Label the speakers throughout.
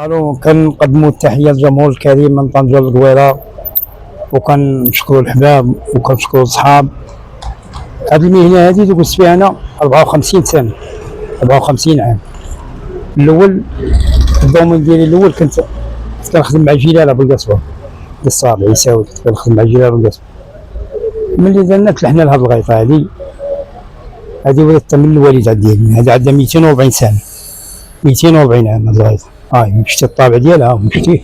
Speaker 1: الو كنقدموا التحيه للجمهور الكريم من طنجة القويره، وكنشكروا الحباب وكنشكروا الصحاب. هذه المهنه هذه دوزت فيها انا 54 سنه، 54 عام. الاول الدومين ديالي الاول كنت كنخدم مع جلال ابو القصبه الصابع يساوي، كنخدم مع جلال ابو القصبه. ملي درنا تلحنا لهاد الغيطه هذه ولدت من الوالده ديالي، هذا عندها 240 سنه، 240 عام هاد الغيطه. شتي الطابع ديالها شتيه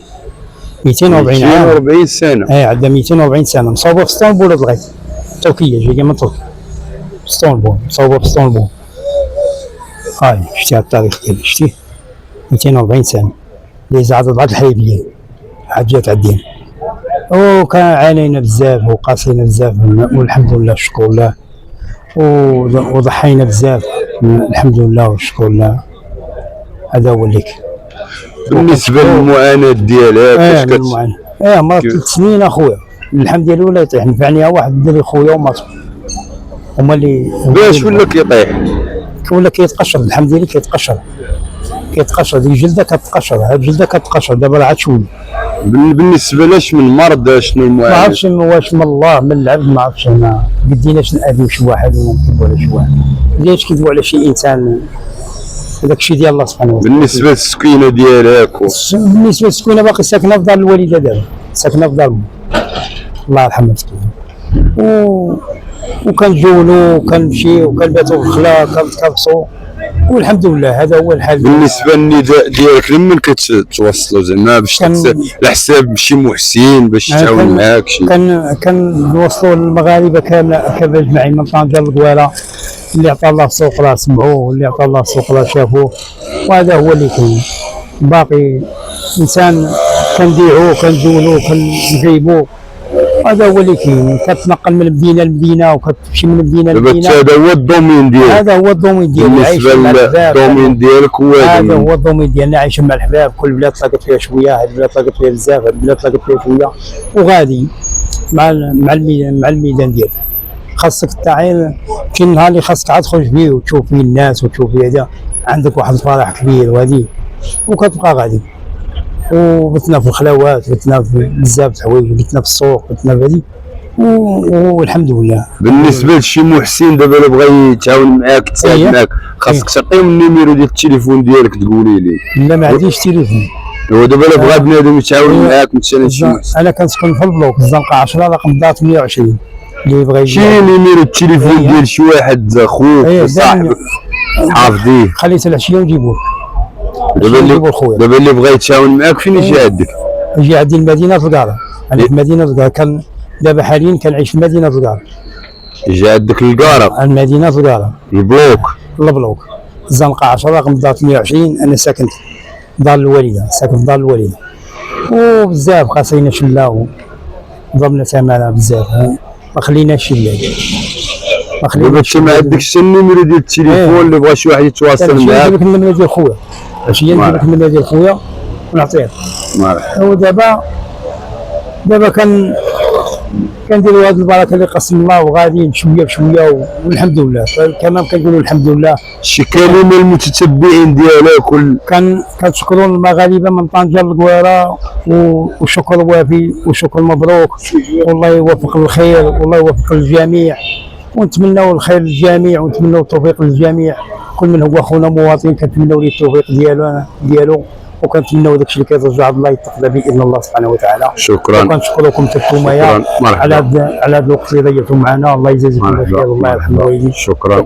Speaker 1: 240 عام،
Speaker 2: 240 سنه.
Speaker 1: عندها 240 سنه، مصوبه في اسطنبول هاد الغيطه، تركيه جايه من تركيا، اسطنبول، مصوبه في اسطنبول. شتي هاد التاريخ ديالها، شتيه 240 سنه اللي زعزعت الحليبيه عاد جات عندنا. وكان عانينا بزاف وقاسينا بزاف، والحمد لله الشكر لله، وضحينا بزاف الحمد لله والشكر لله. هذا هو اللي كاين.
Speaker 2: بالنسبه للمعاناه ديالها كيفاش
Speaker 1: المعاناه؟ مرات 3 سنين اخويا، اللحم ديالو ولا يطيح، نفعني واحد الدري خويا ومرته هما اللي.
Speaker 2: باش ولا كيطيح؟
Speaker 1: ولا كيتقشر اللحم ديالي، كيتقشر ديك الجلده كتقشر، هاد الجلده كتقشر دابا راه عاد شويه.
Speaker 2: بالنسبه لاش من مرض شنو المعاناه؟
Speaker 1: ما عرفتش واش من الله من العبد، ما عرفتش انا بديناش نأذيو شي واحد ولا نكذبوا على شي واحد، بديناش كيذبوا على شي انسان، هذاك الشيء ديال الله سبحانه وتعالى.
Speaker 2: بالنسبه للسكينه ديالك
Speaker 1: بالنسبه للسكينه باقي ساكنه في دار الوالده دابا، ساكنه في دار الله يرحمها مسكينه. وكنجولو وكنمشيو وكنباتو في الخلا كنتكرسو، والحمد لله هذا هو الحال.
Speaker 2: بالنسبه للنداء ديالك لمن كتوصلوا زعما باش على شي محسن باش يتعاون معاك شي؟
Speaker 1: كنوصلوا للمغاربه كامل اجمعين من طنجة للقويره، اللي عطى الله السوق راه سمعوه، واللي عطى الله السوق راه شافوه، وهذا هو اللي كاين. باقي انسان كنديعوه كنجولوه كنجيبوه، هذا هو اللي كاين. كتنقل من مدينه لمدينه وكتمشي من مدينه لمدينه.
Speaker 2: هذا هو الدومين ديالك؟
Speaker 1: هذا هو الدومين ديالي.
Speaker 2: بالنسبه للدومين ديالك هو
Speaker 1: هذا هو الدومين ديالنا، عايشين مع الحباب. كل بلاد تلاقت فيها شويه، هذه البلاد تلاقت فيها بزاف، هذه البلاد تلاقت فيها شويه، وغادي مع الميدان ديالك. خاصك تعين شي نهار اللي خاصك عاد تخرج فيه وتشوف فيه الناس وتشوف فيه هذا، عندك واحد الفرح كبير وهذه، وكتبقى غادي. وبتنا في الخلاوات، بتنا في بزاف د الحوايج، بتنا في السوق، بتنا في هذه، والحمد لله.
Speaker 2: بالنسبه لشي محسن دابا اللي بغى يتعاون معاك يتساعد معاك، خاصك تعطيهم النيميرو ديال التليفون ديالك تقولي لي.
Speaker 1: لا ما عنديش تليفون.
Speaker 2: هو دابا الا بغى بنادم يتعاون معاك مثلا شي محسن.
Speaker 1: انا كنسكن في البلوك الزنقه 10 رقم دار 28، اللي بغى
Speaker 2: شي نيميرو التليفون ديال شي واحد خوك صاحبك حافظيه،
Speaker 1: خليته العشيه ونجيبوه.
Speaker 2: دابا اللي بغى يتعاون معاك فين يجي عندك؟
Speaker 1: يجي عندي المدينه الصغيره، انا في مدينه الصغيره، كان دابا حاليا كنعيش في المدينه الصغيره.
Speaker 2: يجي عندك الكاره؟
Speaker 1: المدينه الصغيره، البلوك الزنقه 10 رقم دار 28. انا ساكن في دار الوالده، ساكن في دار الوالده، وبزاف خاصينا شله وضربنا ثمنها بزاف، ما خليناش شله.
Speaker 2: دابا ما عندكش حتى النيميرو ديال التليفون اللي بغى شي واحد يتواصل معاك؟
Speaker 1: نجيب لك النمره ديال خويا، نجيب لك النمره ديال خويا ونعطيك. هو دابا كنديروا هذه البركه اللي قسم الله، وغاديين شويه بشويه والحمد لله. كمان كنقولوا الحمد لله.
Speaker 2: شي كلمه للمتتبعين ديالك؟
Speaker 1: كنشكروا المغاربه من طنجة للقويره، وشكر وافي وشكر مبروك، والله يوفق الخير والله يوفق الجميع، ونتمنوا الخير للجميع ونتمنوا التوفيق للجميع. كل من هو اخونا مواطن كنتمنوا له التوفيق ديالو، وكنتمنوا داكشي اللي كيرجع الله يتقبل باذن الله سبحانه وتعالى.
Speaker 2: شكرا.
Speaker 1: وكنشكركم نتوما على هذا الوقت اللي ضيعتوا معنا، الله يجازيكم بخير والله يرحم والديك.
Speaker 2: شكرا.